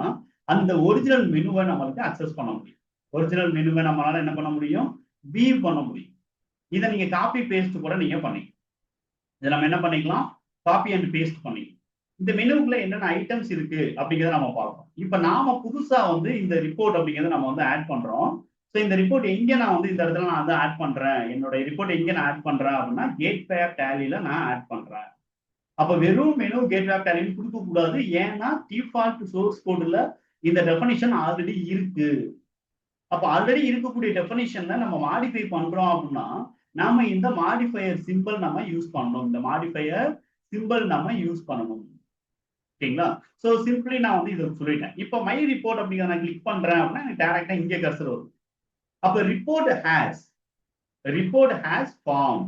அந்த ஒரிஜினல் மெனுவை நம்மளுக்கு அக்சஸ் பண்ண முடியும். ஒரிஜினல் மெனுவை நம்மளால என்ன பண்ண முடியும், வியூ பண்ண முடியும். இதை நீங்க காப்பி பேஸ்ட் கூட நீங்க பண்ணிக்கலாம். இதை நம்ம என்ன பண்ணிக்கலாம், காப்பி அண்ட் பேஸ்ட் பண்ணிக்கலாம். இந்த மெனுக்குள்ள என்னென்ன ஐட்டம்ஸ் இருக்கு அப்படிங்கிறத நம்ம பார்ப்போம். இப்ப நாம புதுசா வந்து இந்த ரிப்போர்ட் அப்படிங்கிறத நம்ம வந்து ஆட் பண்றோம். ஸோ இந்த ரிப்போர்ட் எங்க நான் வந்து இந்த இடத்துல நான் வந்து ஆட் பண்றேன், என்னோட ரிப்போர்ட் எங்க நான் ஆட் பண்றேன் அப்படின்னா கேட்வே ஆஃப் டேலியில நான் ஆட் பண்றேன். அப்ப வெறும் மெனு கேட்வே ஆஃப் டேலின்னு கொடுக்க கூடாது, ஏன்னா டிஃபால்ட் சோர்ஸ் கோட்ல இந்த டெஃபனிஷன் ஆல்ரெடி இருக்கு. அப்ப ஆல்ரெடி இருக்கக்கூடிய டெஃபனிஷன்ல நம்ம மாடிஃபை பண்றோம் அப்படின்னா நாம இந்த மாடிஃபையர் சிம்பிள் நம்ம யூஸ் பண்ணணும். இந்த மாடிஃபையர் சிம்பிள் நம்ம யூஸ் பண்ணணும். ஓகேங்களா, சோ சிம்பிளி நான் வந்து இதை சொல்லிட்டேன். இப்போ மை ரிப்போர்ட் அப்படிங்கிற நான் கிளிக் பண்றேன் அப்படின்னா எனக்கு டைரக்டா இங்கே கர்சர் வரும். அப்ப ரிப்போர்ட் ஹேஸ் ஃபார்ம்.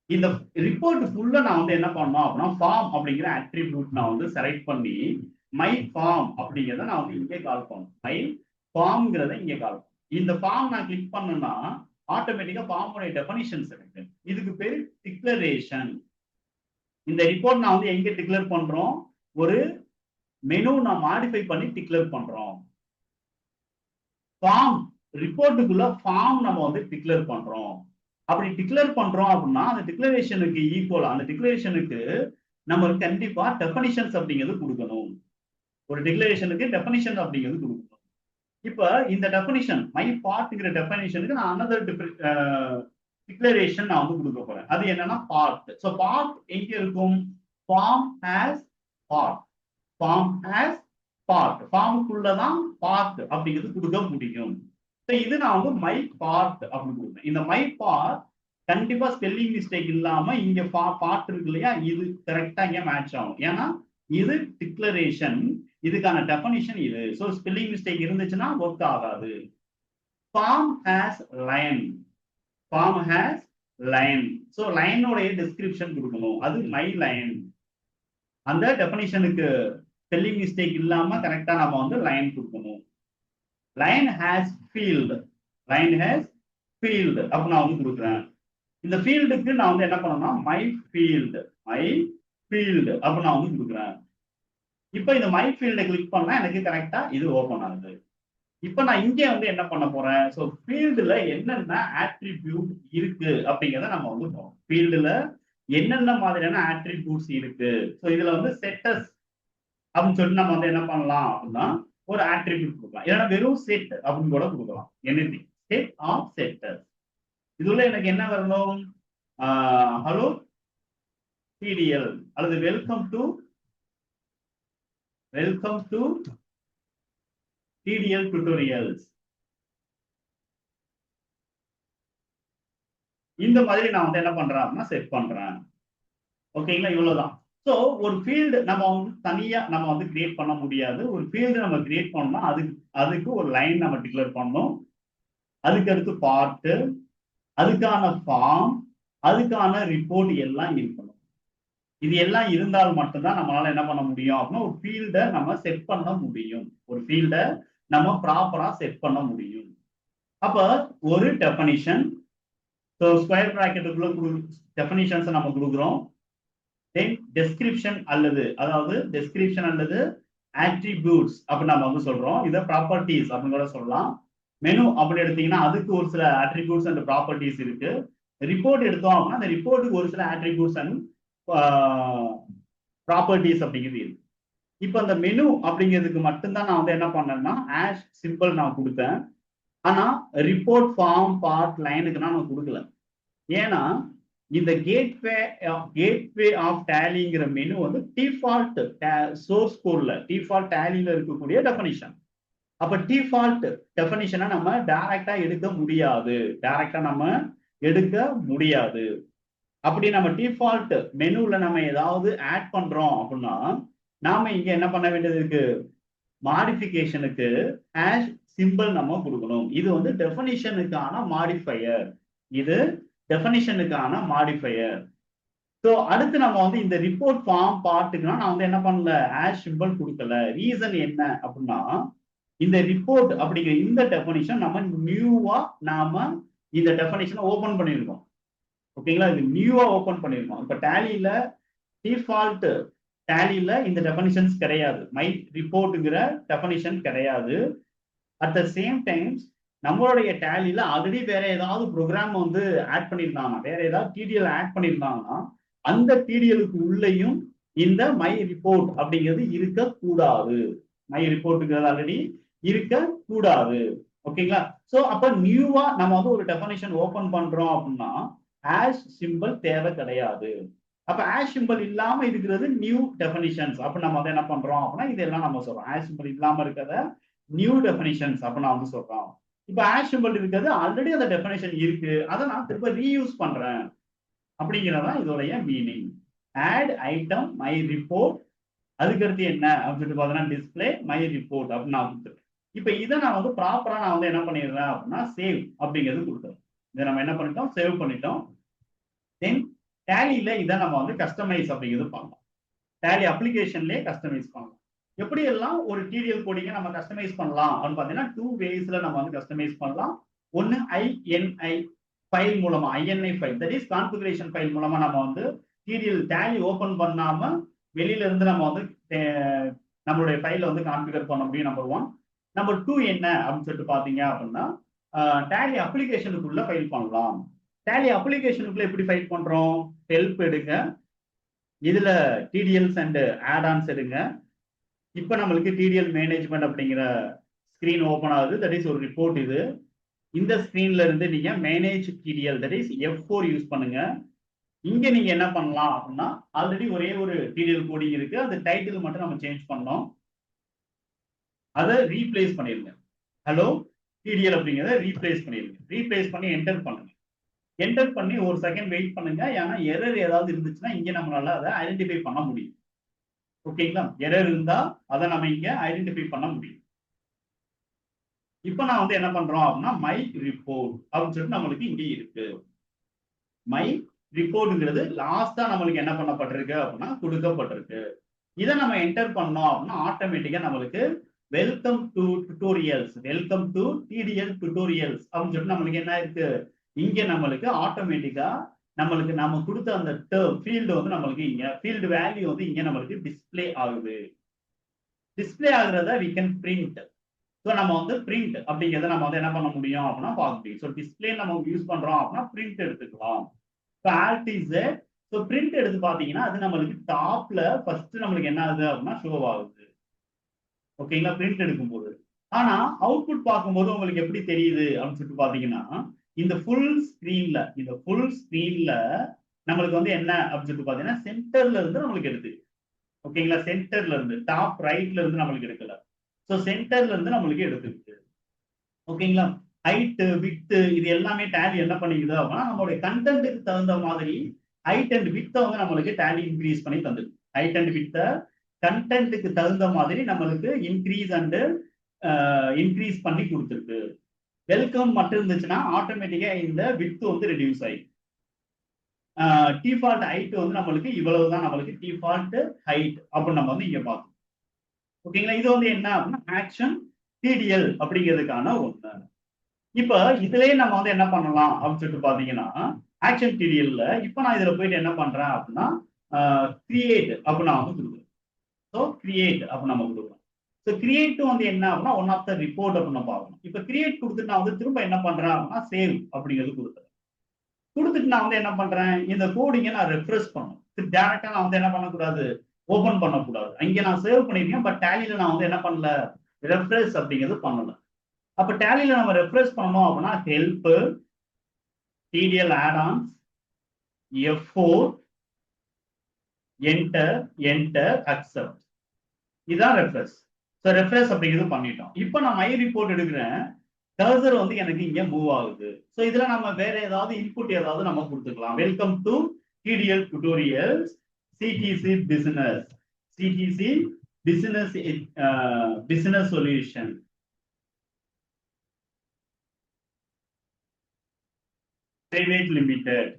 இந்த ரிப்போர்ட் ஃபுல்லா நான் வந்து என்ன பண்ணணும் அப்படின்னா ஃபார்ம் அப்படிங்கிற அட்ரிபியூட் நான் வந்து செலக்ட் பண்ணி மை ஃபார்ம் அப்படிங்கிறத நான் வந்து இங்கே கால் பண்ணணும். மை ஃபார்ம்ங்கிறத இங்கே கால் பண்ணணும். இந்த ஃபார்ம் நான் கிளிக் பண்ணேன்னா ஆட்டோமேட்டிக்கா ஃபார்முடைய டெஃபனிஷன்ஸ் இருக்கு. இதுக்கு பேரு டிக்ளரேஷன். இந்த ரிப்போர்ட் நான் வந்து எங்க டிக்ளேர் பண்றோம், ஒரு மெனு நான் மாடிஃபை பண்ணி டிக்ளேர் பண்றோம். ஃபார்ம் ரிப்போர்ட்டுக்குள்ள ஃபார்ம் நம்ம வந்து டிக்ளேர் பண்றோம். அப்படி டிக்ளேர் பண்றோம் அப்படின்னா அந்த டிக்ளரேஷனுக்கு ஈக்குவலா அந்த டிக்ளரேஷனுக்கு நம்ம கண்டிப்பா டெஃபனிஷன்ஸ் அப்படிங்கிறது கொடுக்கணும். ஒரு டிக்ளரேஷனுக்கு டெஃபனிஷன் அப்படிங்கிறது கொடுக்கணும். இப்ப இந்த டெஃபனிஷன் மை பார்ட்ங்கிற டெஃபனிஷனுக்கு நான் அனதர் டிக்ளரேஷன் நான் வந்து கொடுக்க போறேன். அது என்னன்னா பார்ட். சோ பார்ட் எங்க இருக்கும், form has part. Form has part. ஃபார்முக்குள்ளதான் பார்ட் அப்படிங்கிறது கொடுக்க முடியும். இது நான் வந்து மை பார்ட் அப்படின்னு கொடுப்பேன். இந்த மை பார்ட் கண்டிப்பா ஸ்பெல்லிங் மிஸ்டேக் இல்லாம இங்க பார்ட் இருக்கு இல்லையா, இது கரெக்டா இங்க மேட்ச் ஆகும். ஏன்னா இது டிக்ளரேஷன், இதுக்கான டெஃபனிஷன் இது. ஸோ ஸ்பெல்லிங் மிஸ்டேக் இருந்துச்சுன்னா ஒர்க் ஆகாது. Form has line. Form has line. So லைனோடைய டிஸ்கிரிப்ஷன் கொடுக்கணும். அது மை லைன். அந்த டெஃபனிஷனுக்கு ஸ்பெல்லிங் மிஸ்டேக் இல்லாம கரெக்டா நம்ம வந்து லைன் கொடுக்கணும். Line has field. Line has field அப்ப நான் வந்து கொடுக்குறேன். இந்த ஃபீல்டுக்கு நான் வந்து என்ன பண்ணணும்னா மை ஃபீல்டு. மை ஃபீல்டு அப்ப நான் வந்து கொடுக்குறேன். இப்ப இந்த மை ஃபீல்டை கிளிக் பண்ணா எனக்கு கரெக்டா இது ஓபன் ஆகுது. இப்ப நான் இங்கே வந்து என்ன பண்ண போறேன், ஸோ ஃபீல்டுல என்னென்ன ஆட்ரிபியூட் இருக்கு அப்படிங்கிறத நம்ம வந்து போறோம். ஃபீல்டுல என்னென்ன மாதிரியான ஆட்ரிபியூட்ஸ் இருக்கு. ஸோ இதுல வந்து செட்டஸ் அப்படின்னு சொல்லிட்டு நம்ம வந்து என்ன பண்ணலாம் அப்படின்னா ஒரு ஆட்ரிபியூட் கொடுக்கலாம். இல்லைன்னா வெறும் செட் அப்படின்னு கூட கொடுக்கலாம். Anything set of sets. இதுல எனக்கு என்ன வரணும், ஹலோ டிடிஎல் அல்லது வெல்கம் டு டிடிஎல் டுட்டோரியல்ஸ். இந்த மாதிரி நான் வந்து என்ன பண்றேன் அப்படின்னா செட் பண்றேன். ஓகேங்களா, இவ்வளவுதான். ஸோ ஒரு ஃபீல்டு நம்ம வந்து தனியா நம்ம வந்து கிரியேட் பண்ண முடியாது. ஒரு ஃபீல்டு நம்ம கிரியேட் பண்ணோம்னா அதுக்கு ஒரு லைன் நம்ம டிக்ளேர் பண்ணணும். அதுக்கு அடுத்து பார்ட், அதுக்கான ஃபார்ம், அதுக்கான ரிப்போர்ட் எல்லாம் இருக்கணும். இது எல்லாம் இருந்தால் மட்டும்தான் நம்மளால என்ன பண்ண முடியும் அப்படின்னா ஒரு ஃபீல்டை நம்ம செட் பண்ண முடியும். ஒரு ஃபீல்டை நம்ம ப்ராப்பரா செட் பண்ண முடியும். அப்ப ஒரு டெஃபனிஷன், ஸோ ஸ்கொயர் பிராக்கெட்டுக்குள்ள டெஃபனிஷன்ஸ் நம்ம கொடுக்குறோம். தென் டெஸ்கிரிப்ஷன் அல்லது ஆட்ரிபியூட்ஸ் அப்படின்னு நம்ம வந்து சொல்றோம். இதை ப்ராப்பர்ட்டிஸ் அப்படின்னு கூட சொல்லலாம். மெனு அப்படி எடுத்தீங்கன்னா அதுக்கு ஒரு சில ஆட்ரிபியூட்ஸ் அண்ட் ப்ராப்பர்ட்டிஸ் இருக்கு. ரிப்போர்ட் எடுத்தோம் அப்படின்னா அந்த ரிப்போர்ட்டுக்கு ஒரு சில ஆட்ரிபியூட்ஸ் அண்ட் ப்ராப்பர்ட்டிஸ் அப்படிங்கிறது இருக்கு. இப்போ அந்த மெனு அப்படிங்கிறதுக்கு மட்டும்தான் நான் வந்து என்ன பண்ணேன்னா ஆஷ் சிம்பிள் நான் கொடுத்தேன். ஆனா ரிப்போர்ட், ஃபார்ம், பார்ட், லைனுக்கு நான் கொடுக்கல. ஏன்னா இந்த கேட்வே ஆஃப் டேலிங்கிற மெனு வந்து டிஃபால்ட் சோர்ஸ் கோட்ல டிஃபால்ட் டேலியில இருக்கக்கூடிய டெஃபனிஷன். அப்ப டிஃபால்ட் டெஃபனிஷனை நம்ம டைரக்டா எடுக்க முடியாது. அப்படி நம்ம டிஃபால்ட் மெனுல நம்ம ஏதாவது ஆட் பண்றோம் அப்படின்னா நாம இங்க என்ன பண்ண வேண்டியது இருக்கு? மாடிஃபிகேஷனுக்கு ஹேஷ் சிம்பிள் நம்ம கொடுக்கணும். இது வந்து டெஃபனிஷனுக்கான மாடிஃபையர். ஸோ அடுத்து நம்ம வந்து இந்த ரிப்போர்ட் ஃபார்ம் பார்ட்டுக்குனா நான் வந்து என்ன பண்ணல, ஹேஷ் சிம்பிள் கொடுக்கல. ரீசன் என்ன அப்படின்னா இந்த ரிப்போர்ட் அப்படிங்கிற இந்த டெஃபனிஷன் நம்ம நியூவா இந்த டெஃபனிஷனை ஓபன் பண்ணியிருக்கோம். ஓகேங்களா? இது நியூவா ஓபன் பண்ணியிருக்கோம். இப்ப டேலியில டிஃபால்ட் டேலியில இந்த டெஃபனிஷன்ஸ் கிடையாது. மை ரிப்போர்ட்டுங்கிற டெஃபனிஷன் கிடையாது. அட் த சேம் டைம்ஸ் நம்மளுடைய டேலியில ஆல்ரெடி வேற ஏதாவது ப்ரோக்ராம் வந்து ஆட் பண்ணியிருந்தாங்கன்னா, வேற ஏதாவது டிடிஎல் ஆட் பண்ணியிருந்தாங்கன்னா அந்த டிடிஎலுக்கு உள்ளேயும் இந்த மை ரிப்போர்ட் அப்படிங்கிறது இருக்கக்கூடாது. மை ரிப்போர்ட்டுங்கிறது ஆல்ரெடி இருக்கக்கூடாது. ஓகேங்களா? ஸோ அப்ப நியூவா நம்ம வந்து ஒரு டெஃபனிஷன் ஓபன் பண்றோம் அப்படின்னா ஹேஷ் சிம்பிள் தேவை கிடையாது. அப்ப ஹேஷ் சிம்பிள் இல்லாம இருக்கிறது நியூ டெஃபனிஷன்ஸ். அப்ப நம்ம வந்து என்ன பண்றோம் அப்படின்னா இதெல்லாம் நம்ம சொல்றோம். ஹேஷ் சிம்பிள் இல்லாம இருக்கிறத நியூ டெஃபனிஷன்ஸ் அப்ப நான் வந்து சொல்றோம். இப்ப ஹேஷ் சிம்பிள் இருக்கிறது ஆல்ரெடி அந்த டெஃபனிஷன் இருக்கு, அதை நான் திரும்ப ரீயூஸ் பண்றேன் அப்படிங்கிறதா இதோடைய meaning. Add item my report, அதுக்கடுத்து என்ன அப்படின்னு சொல்லிட்டு பார்த்தீங்கன்னா டிஸ்பிளே மை ரிப்போர்ட் அப்படின்னு நான் கொடுத்துருக்கேன். இப்ப இதை நான் வந்து ப்ராப்பரா நான் வந்து என்ன பண்ணிடுறேன் அப்படின்னா சேவ் அப்படிங்கிறது கொடுத்துறேன். இதை நம்ம என்ன பண்ணிட்டோம், சேவ் பண்ணிட்டோம். தென் டேலியில இதை நம்ம வந்து கஸ்டமைஸ் அப்படிங்கிறது பண்ணலாம். டேலி அப்ளிகேஷன்லேயே கஸ்டமைஸ் பண்ணலாம். எப்படி எல்லாம் ஒரு டிடிஎல் கோடிங்கை நம்ம கஸ்டமைஸ் பண்ணலாம் அப்படின்னு பார்த்தீங்கன்னா 2 waysல நம்ம வந்து கஸ்டமைஸ் பண்ணலாம். ஒன்னு INI ஃபைல் மூலமா, INI file that is configuration file மூலமா நம்ம வந்து டிடிஎல் டேலி ஓபன் பண்ணாம வெளியில இருந்து நம்ம வந்து நம்மளுடைய ஃபைலை வந்து கான்ஃபிகர் பண்ண முடியும். நம்பர் 1. நம்பர் 2 என்ன அப்படின்னு சொல்லிட்டு பாத்தீங்க அப்படின்னா டேலி அப்ளிகேஷனுக்குள்ள ஃபைல் பண்ணலாம். டேலி அப்ளிகேஷனுக்குள்ள எப்படி ஃபைல் பண்றோம்? ஹெல்ப் எடுங்க, இதுல டிடிஎல்ஸ் அண்ட் ஆட்-ஆன்ஸ் எடுங்க. இப்ப நம்மளுக்கு டிடிஎல் மேனேஜ்மெண்ட் அப்படிங்கிற ஸ்கிரீன் ஓபன் ஆகுது. தட் இஸ் ஒரு ரிப்போர்ட். இது இந்த ஸ்கிரீன்ல இருந்து நீங்க manage DDL that is F4 use பண்ணுங்க. இங்க நீங்க என்ன பண்ணலாம் அப்படின்னா ஆல்ரெடி ஒரே ஒரு டிடிஎல் கோடிங் இருக்கு, அந்த டைட்டில் மட்டும் நம்ம சேஞ்ச் பண்ணோம், அதை ரீப்ளேஸ் பண்ணிருங்க. ஹலோ டிடிஎல் அப்படிங்கிறத ரீப்ளேஸ் பண்ணிருங்க. ரீப்ளேஸ் பண்ணி என்டர் பண்ணுங்க. என்டர் பண்ணி ஒரு செகண்ட் வெயிட் பண்ணுங்க. ஏன்னா எரர் ஏதாவது இருந்துச்சுன்னா இங்க நம்மளால அதை ஐடென்டிஃபை பண்ண முடியும். ஓகேங்களா? எரர் இருந்தா அதை நம்ம இங்க ஐடென்டிஃபை பண்ண முடியும். இப்ப நான் வந்து என்ன பண்றோம் அப்படின்னா மை ரிப்போர்ட் அப்படின்னு சொல்லிட்டு நம்மளுக்கு இங்க இருக்கு. மை ரிப்போர்ட்ங்கிறது லாஸ்டா நம்மளுக்கு என்ன பண்ணப்பட்டிருக்கு அப்படின்னா கொடுக்கப்பட்டிருக்கு. இதை நம்ம என்டர் பண்ணோம் அப்படின்னா ஆட்டோமேட்டிக்கா நம்மளுக்கு welcome to tutorials, welcome to TDL tutorials அப்படின்னு சொல்லிட்டு நம்மளுக்கு என்ன இருக்கு, இங்க நம்மளுக்கு ஆட்டோமேட்டிக்கா நம்மளுக்கு நம்ம கொடுத்த அந்த ஃபீல்டு வந்து நம்மளுக்கு இங்க ஃபீல்டு வேல்யூ வந்து இங்க நம்மளுக்கு டிஸ்பிளே ஆகுது. டிஸ்பிளே ஆகுறத we can print. ஸோ நம்ம வந்து பிரிண்ட் அப்படிங்கிறத நம்ம வந்து என்ன பண்ண முடியும் அப்படின்னா பார்க்க முடியும். ஸோ டிஸ்பிளே நம்ம யூஸ் பண்றோம் அப்படின்னா பிரிண்ட் எடுத்துக்கலாம். So alt is so print எடுத்து பார்த்தீங்கன்னா அது நம்மளுக்கு டாப்ல ஃபர்ஸ்ட் நம்மளுக்கு என்ன ஆகுது அப்படின்னா ஷோ ஆகுது. ஓகேங்களா? பிரிண்ட் எடுக்கும்போது. ஆனா அவுட்புட் பார்க்கும்போது உங்களுக்கு எப்படி தெரியுது அப்படின்னு சொல்லிட்டு பாத்தீங்கன்னா இந்த ஃபுல் ஸ்கிரீன்ல நம்மளுக்கு வந்து என்ன அப்படின்னு சொல்லிட்டு பாத்தீங்கன்னா சென்டர்ல இருந்து நம்மளுக்கு எடுத்து, ஓகேங்களா? சென்டர்ல இருந்து டாப் ரைட்ல இருந்து நம்மளுக்கு எடுக்கல. ஸோ சென்டர்ல இருந்து நம்மளுக்கு எடுத்துருக்கு. ஓகேங்களா? ஹைட் வித் இது எல்லாமே டேலி என்ன பண்ணிக்குது அப்படின்னா நம்மளுடைய கண்டென்ட்டுக்கு தகுந்த மாதிரி ஹைட் அண்ட் வித்தை வந்து நம்மளுக்கு டேலி இன்க்ரீஸ் பண்ணி தந்துருக்கு. ஹைட் அண்ட் வித்தை கண்டென்ட்டுக்கு தகுந்த மாதிரி நம்மளுக்கு இன்க்ரீஸ் பண்ணி கொடுத்துருக்கு. வெல்கம் மட்டும் இருந்துச்சுன்னா ஆட்டோமேட்டிக்கா இந்த வித் வந்து ரெடியூஸ் ஆகி டிஃபால்ட் ஹைட் வந்து நம்மளுக்கு இவ்வளவுதான் நம்மளுக்கு டிஃபால்ட் ஹைட் அப்படின்னு நம்ம வந்து இங்க பார்த்தோம். ஓகேங்களா? இது வந்து என்ன அப்படின்னா ஆக்ஷன் டிடிஎல் அப்படிங்கிறதுக்கான ஒண்ணு. இப்ப இதுலயே நம்ம வந்து என்ன பண்ணலாம் அப்படின்னு சொல்லிட்டு பாத்தீங்கன்னா ஆக்ஷன் டிடிஎல்ல இப்ப நான் இதுல போயிட்டு என்ன பண்றேன் அப்படின்னா கிரியேட் அப்படின்னு நான் வந்து கொடுக்குறேன். ஸோ கிரியேட் அப்படின்னு நம்ம கொடுக்குறோம். ஸோ கிரியேட் வந்து என்ன அப்படின்னா ஒன் ஆஃப் த ரிப்போர்ட் அப்படின்னு பார்க்கணும். இப்ப கிரியேட் கொடுத்துட்டு நான் வந்து திரும்ப என்ன பண்றேன் அப்படின்னா சேவ் அப்படிங்கிறது கொடுத்துறேன். கொடுத்துட்டு நான் வந்து என்ன பண்றேன், இந்த கோடிங்கை நான் ரெஃப்ரெஷ் பண்ணணும். டேரக்டா நான் வந்து என்ன பண்ணக்கூடாது, ஓபன் பண்ணக்கூடாது. அங்கே நான் சேவ் பண்ணிருக்கேன், பட் டேலியில நான் வந்து என்ன பண்ணல, ரெஃப்ரெஷ் அப்படிங்கிறது பண்ணல. அப்ப டேலியில நம்ம ரெஃப்ரெஷ் பண்ணணும் அப்படின்னா help TDL add-ons F4 enter accept. இதான் ரெஃப்ரெஷ். ஸோ ரெஃப்ரெஷ் அப்படிங்கிறது பண்ணிட்டோம். இப்போ நான் மை ரிப்போர்ட் எடுக்கிறேன், கர்சர் வந்து எனக்கு இங்க மூவ் ஆகுது. ஸோ இதுல நம்ம வேற ஏதாவது இன்புட் ஏதாவது நம்ம கொடுத்துக்கலாம். Welcome to TDL tutorials CDC business, CDC business business solution. Private limited.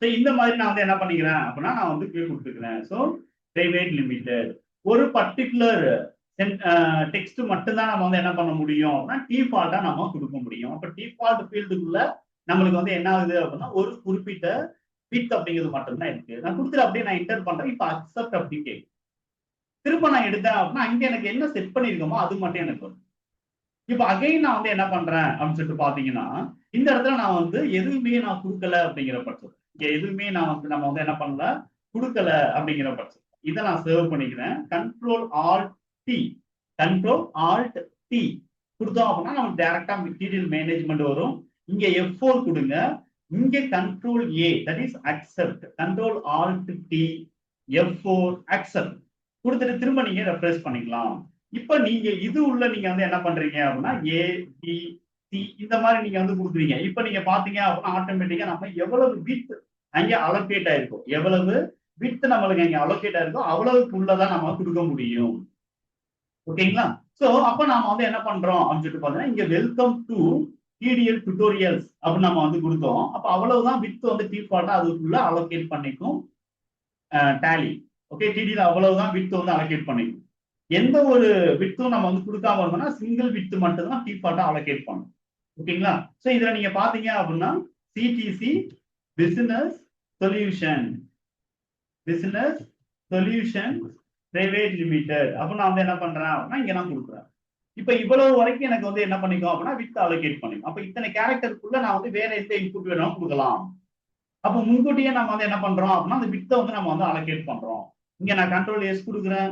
So இந்த மாதிரி நான் வந்து என்ன பண்ணிக்கிறேன் அப்படின்னா நான் வந்து கீழே கொடுத்துக்கிறேன். ஸோ பிரைவேட் லிமிடெட் ஒரு பர்டிகுலர் டெக்ஸ்ட் மட்டும்தான் நம்ம வந்து என்ன பண்ண முடியும் அப்படின்னா டிஃபால்ட்டா நம்ம கொடுக்க முடியும். அப்ப டிஃபால்ட் ஃபீல்டுக்குள்ள நம்மளுக்கு வந்து என்ன ஆகுது அப்படின்னா ஒரு குறிப்பிட்ட வித் அப்படிங்கிறது மட்டும்தான் இருக்கு. நான் கொடுத்துட்டு அப்படியே நான் என்டர் பண்றேன். இப்போ அக்செப்ட் அப்படி கேட்கும். திரும்ப நான் எடுத்தேன் அப்படின்னா அங்க எனக்கு என்ன செட் பண்ணிருக்கோமோ அது மட்டும் எனக்கு வரும். இப்போ அகைன் நான் வந்து என்ன பண்றேன் அப்படின்னு சொல்லிட்டு பாத்தீங்கன்னா இந்த இடத்துல நான் வந்து எதுவுமே நான் கொடுக்கல அப்படிங்கிற பட்சம், இங்க எதுவுமே நான் வந்து நம்ம வந்து என்ன பண்ணல கொடுக்கல அப்படிங்கிற பட்சம் இதை நான் சேவ் பண்ணிக்கிறேன். Control alt D, control alt D கொடுத்தோம் அப்படின்னா நமக்கு டைரக்டா மெட்டீரியல் மேனேஜ்மெண்ட் வரும். இங்க F4 கொடுங்க, இங்க control A that is accept, control alt D F4 accept கொடுத்துட்டு திரும்ப நீங்க ரெஃப்ரெஷ் பண்ணிக்கலாம். இப்ப நீங்க இது உள்ள நீங்க வந்து என்ன பண்றீங்க அப்படின்னா ஏ பி சி இந்த மாதிரி நீங்க வந்து கொடுக்குறீங்க. இப்ப நீங்க பாத்தீங்க அப்படின்னா ஆட்டோமேட்டிக்கா நம்ம எவ்வளவு வித் அங்கே அலோகேட் ஆயிருக்கும், எவ்வளவு வித் நம்மளுக்கு அங்க அலோகேட் ஆயிருக்கும் அவ்வளவுக்குள்ளதான் நம்ம கொடுக்க முடியும். ஓகேங்களா? சோ அப்ப நாம வந்து என்ன பண்றோம் அப்படின்னு சொல்லிட்டு பாத்தீங்கன்னா இங்க வெல்கம் டு டிடிஎல் டுட்டோரியல்ஸ் அப்படின்னு நம்ம வந்து கொடுத்தோம். அப்ப அவ்வளவுதான் வித் வந்து டிஃபால்ட்டா அதுக்குள்ள அலோகேட் பண்ணிக்கும் டேலி. ஓகே, டிடிஎல் அவ்வளவுதான் வித் வந்து அலோகேட் பண்ணிக்கும். எந்த ஒரு வித்தும் நம்ம வந்து கொடுக்காம இருந்தோம்னா சிங்கிள் வித் மட்டும் தான் டிஃபால்ட்டா அலோகேட் பண்ணும். ஓகேங்களா? சோ இதுல நீங்க பாத்தீங்க அப்படின்னா CDC business solution, business solution private limited அப்ப நான் வந்து என்ன பண்றேன் அப்படின்னா இங்க நான் கொடுக்குறேன். இப்ப இவ்வளவு வரைக்கும் எனக்கு வந்து என்ன பண்ணிக்கும் அப்படின்னா வித் அலோகேட் பண்ணிக்கும். அப்ப இத்தனை கேரக்டருக்குள்ள நான் வந்து வேற எந்த இன்புட் வேணாலும் கொடுக்கலாம். அப்ப முன்கூட்டியே நம்ம வந்து என்ன பண்றோம் அப்படின்னா அந்த வித்தை வந்து நம்ம வந்து அலோகேட் பண்றோம். இங்க நான் கண்ட்ரோல் எஸ் கொடுக்குறேன்,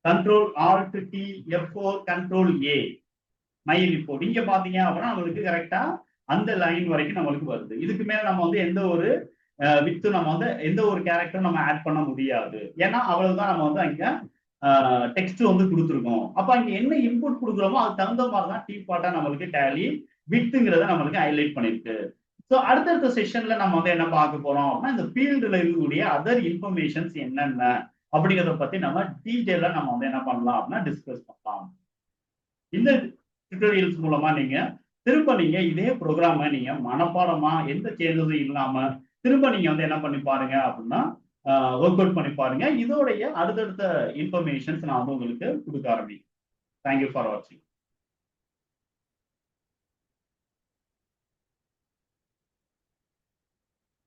control alt D F4 control A my report. இங்க பாத்தீங்க அப்படின்னா நம்மளுக்கு கரெக்டா அந்த லைன் வரைக்கும் நம்மளுக்கு வருது. இதுக்கு மேல நம்ம வந்து எந்த ஒரு வித்து நம்ம வந்து எந்த ஒரு கேரக்டரும் நம்ம ஆட் பண்ண முடியாது. ஏன்னா அவ்வளவுதான் நம்ம வந்து அங்க டெக்ஸ்ட் வந்து கொடுத்துருக்கோம். அப்ப அங்க என்ன இன்புட் கொடுக்குறோமோ அது தகுந்த மாதிரி தான் டிஃபால்ட்டா நம்மளுக்கு டேலி வித்துங்கிறத நம்மளுக்கு ஹைலைட் பண்ணிருக்கு. ஸோ அடுத்தடுத்த செஷன்ல நம்ம வந்து என்ன பார்க்க போறோம் அப்படின்னா இந்த ஃபீல்டுல இருக்கக்கூடிய அதர் இன்ஃபர்மேஷன்ஸ் என்னென்ன அப்படிங்கிறத பத்தி நம்ம டீட்டெயிலா நம்ம வந்து என்ன பண்ணலாம் அப்படின்னா டிஸ்கஸ் பண்ணலாம். இந்த டியூட்டோரியல்ஸ் மூலமா நீங்க திரும்ப நீங்க இதே ப்ரோக்ராம நீங்க மனப்பாடமா எந்த சேஞ்சஸும் இல்லாம திரும்ப நீங்க வந்து என்ன பண்ணி பாருங்க அப்படின்னா ஒர்க் அவுட் பண்ணி பாருங்க. இதோடைய அடுத்தடுத்த இன்ஃபர்மேஷன்ஸ் நான் வந்து உங்களுக்கு கொடுக்க ஆரம்பிக்கிறேன். தேங்க்யூ ஃபார் வாட்சிங்.